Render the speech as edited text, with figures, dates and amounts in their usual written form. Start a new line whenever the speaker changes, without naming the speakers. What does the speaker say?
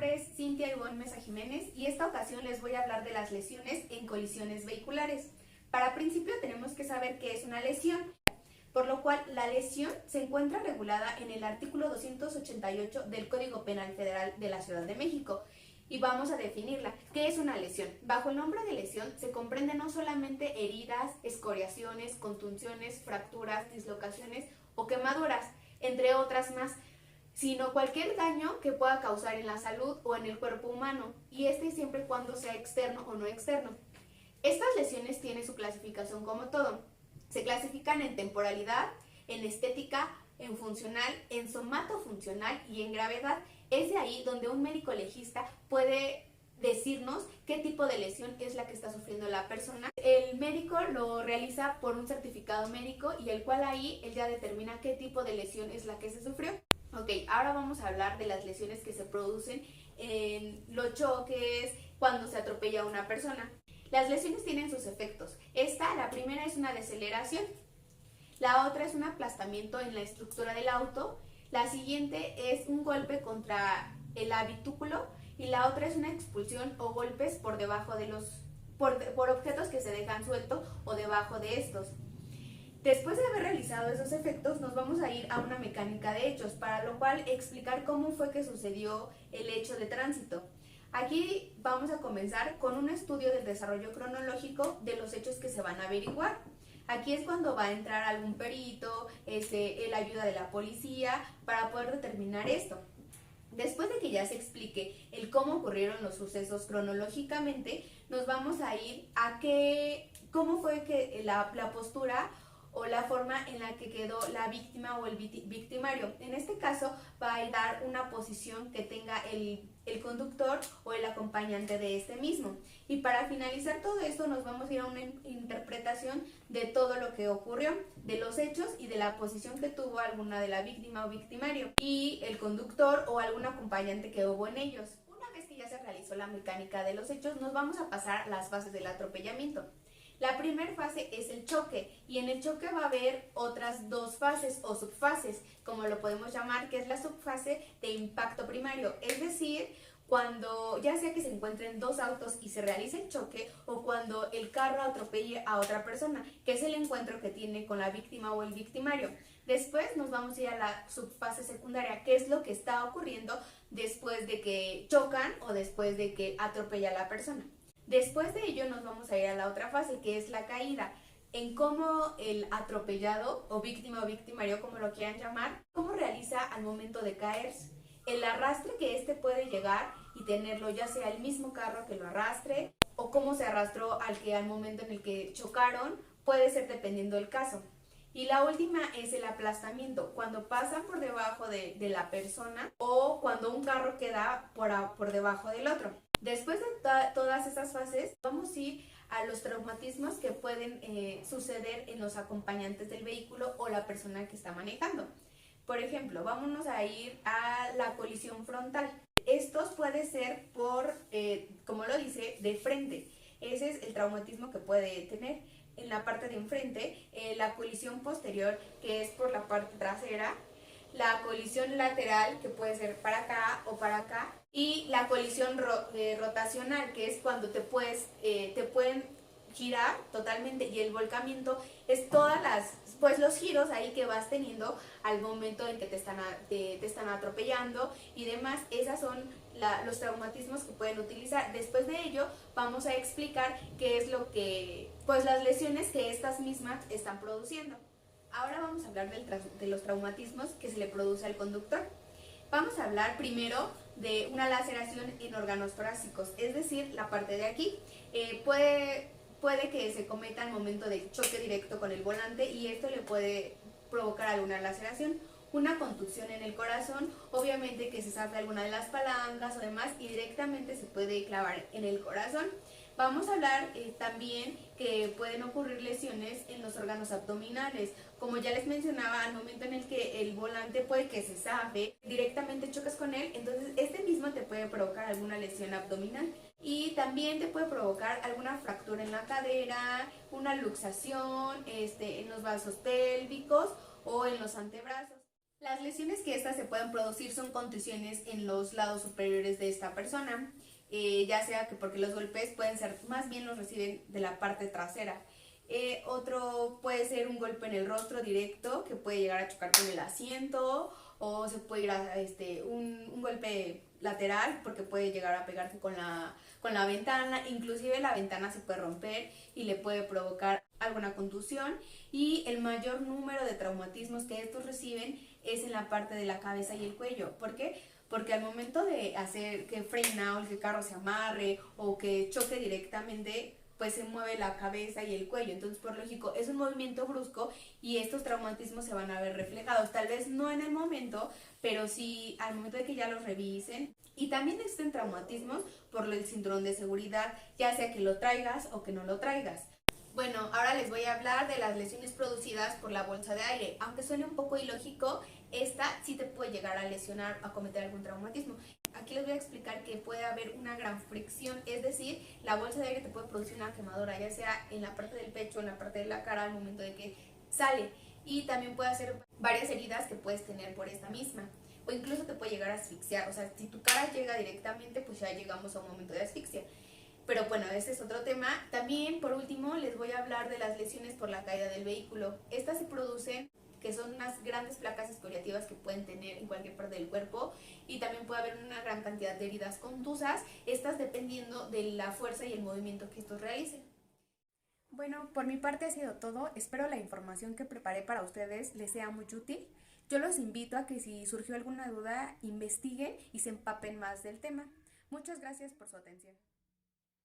nombre es Cintia Ivonne Mesa Jiménez y esta ocasión les voy a hablar de las lesiones en colisiones vehiculares. Para principio tenemos que saber qué es una lesión, por lo cual la lesión se encuentra regulada en el artículo 288 del Código Penal Federal de la Ciudad de México. Y vamos a definirla. ¿Qué es una lesión? Bajo el nombre de lesión se comprende no solamente heridas, escoriaciones, contusiones, fracturas, dislocaciones o quemaduras, entre otras más, sino cualquier daño que pueda causar en la salud o en el cuerpo humano, y siempre y cuando sea externo o no externo. Estas lesiones tienen su clasificación como todo. Se clasifican en temporalidad, en estética, en funcional, en somatofuncional y en gravedad. Es de ahí donde un médico legista puede decirnos qué tipo de lesión es la que está sufriendo la persona. El médico lo realiza por un certificado médico y el cual ahí él ya determina qué tipo de lesión es la que se sufrió. Ok, ahora vamos a hablar de las lesiones que se producen en los choques, cuando se atropella a una persona. Las lesiones tienen sus efectos. La primera es una deceleración, la otra es un aplastamiento en la estructura del auto, la siguiente es un golpe contra el habitáculo y la otra es una expulsión o golpes por debajo de por objetos que se dejan sueltos o debajo de estos. Después de haber realizado esos efectos, nos vamos a ir a una mecánica de hechos, para lo cual explicar cómo fue que sucedió el hecho de tránsito. Aquí vamos a comenzar con un estudio del desarrollo cronológico de los hechos que se van a averiguar. Aquí es cuando va a entrar algún perito, la ayuda de la policía, para poder determinar esto. Después de que ya se explique el cómo ocurrieron los sucesos cronológicamente, nos vamos a ir a cómo fue que la postura o la forma en la que quedó la víctima o el victimario. En este caso va a dar una posición que tenga el conductor o el acompañante de este mismo. Y para finalizar todo esto nos vamos a ir a una interpretación de todo lo que ocurrió, de los hechos y de la posición que tuvo alguna de la víctima o victimario y el conductor o algún acompañante que hubo en ellos. Una vez que ya se realizó la mecánica de los hechos, nos vamos a pasar a las fases del atropellamiento. La primera fase es el choque, y en el choque va a haber otras dos fases o subfases, como lo podemos llamar, que es la subfase de impacto primario, es decir, cuando ya sea que se encuentren dos autos y se realice el choque, o cuando el carro atropelle a otra persona, que es el encuentro que tiene con la víctima o el victimario. Después nos vamos a ir a la subfase secundaria, que es lo que está ocurriendo después de que chocan o después de que atropella a la persona. Después de ello nos vamos a ir a la otra fase, que es la caída, en cómo el atropellado o víctima o victimario, como lo quieran llamar, cómo realiza al momento de caerse, el arrastre que puede llegar y tenerlo ya sea el mismo carro que lo arrastre o cómo se arrastró al momento en el que chocaron, puede ser dependiendo del caso. Y la última es el aplastamiento, cuando pasan por debajo de la persona o cuando un carro queda por debajo del otro. Después de todas esas fases, vamos a ir a los traumatismos que pueden suceder en los acompañantes del vehículo o la persona que está manejando. Por ejemplo, vámonos a ir a la colisión frontal. Estos puede ser como lo dice, de frente. Ese es el traumatismo que puede tener. En la parte de enfrente, la colisión posterior, que es por la parte trasera, la colisión lateral, que puede ser para acá o para acá, y la colisión rotacional, que es cuando te pueden girar totalmente, y el volcamiento es los giros ahí que vas teniendo al momento en que te están atropellando y demás. Esas son los traumatismos que pueden utilizar. Después de ello vamos a explicar qué es las lesiones que estas mismas están produciendo. Ahora vamos a hablar de los traumatismos que se le produce al conductor. Vamos a hablar primero de una laceración en órganos torácicos, es decir, la parte de aquí. Puede que se cometa al momento de choque directo con el volante y esto le puede provocar alguna laceración, una contusión en el corazón, obviamente que se zafe alguna de las palancas o demás y directamente se puede clavar en el corazón. Vamos a hablar también que pueden ocurrir lesiones en los órganos abdominales. Como ya les mencionaba, al momento en el que el volante puede que se zafe, directamente chocas con él, entonces mismo te puede provocar alguna lesión abdominal. Y también te puede provocar alguna fractura en la cadera, una luxación en los vasos pélvicos o en los antebrazos. Las lesiones que estas se pueden producir son contusiones en los lados superiores de esta persona, ya sea que porque los golpes pueden ser, más bien los reciben de la parte trasera. Otro puede ser un golpe en el rostro directo que puede llegar a chocar con el asiento, o se puede ir a un golpe lateral porque puede llegar a pegarse con la ventana. Inclusive la ventana se puede romper y le puede provocar alguna contusión, y el mayor número de traumatismos que estos reciben es en la parte de la cabeza y el cuello. ¿Por qué? Porque al momento de hacer que frena o el que el carro se amarre o que choque directamente, pues se mueve la cabeza y el cuello. Entonces, por lógico, es un movimiento brusco y estos traumatismos se van a ver reflejados. Tal vez no en el momento, pero sí al momento de que ya los revisen. Y también existen traumatismos por el cinturón de seguridad, ya sea que lo traigas o que no lo traigas. Bueno, ahora les voy a hablar de las lesiones producidas por la bolsa de aire. Aunque suene un poco ilógico, esta sí te puede llegar a lesionar, a cometer algún traumatismo. Aquí les voy a explicar que puede haber una gran fricción, es decir, la bolsa de aire te puede producir una quemadura, ya sea en la parte del pecho o en la parte de la cara al momento de que sale. Y también puede hacer varias heridas que puedes tener por esta misma. O incluso te puede llegar a asfixiar, o sea, si tu cara llega directamente, pues ya llegamos a un momento de asfixia. Pero bueno, ese es otro tema. También, por último, les voy a hablar de las lesiones por la caída del vehículo. Estas se producen, que son unas grandes placas excoriativas que pueden tener en cualquier parte del cuerpo, y también puede haber una gran cantidad de heridas contusas, estas dependiendo de la fuerza y el movimiento que estos realicen.
Bueno, por mi parte ha sido todo. Espero la información que preparé para ustedes les sea muy útil. Yo los invito a que si surgió alguna duda, investiguen y se empapen más del tema. Muchas gracias por su atención.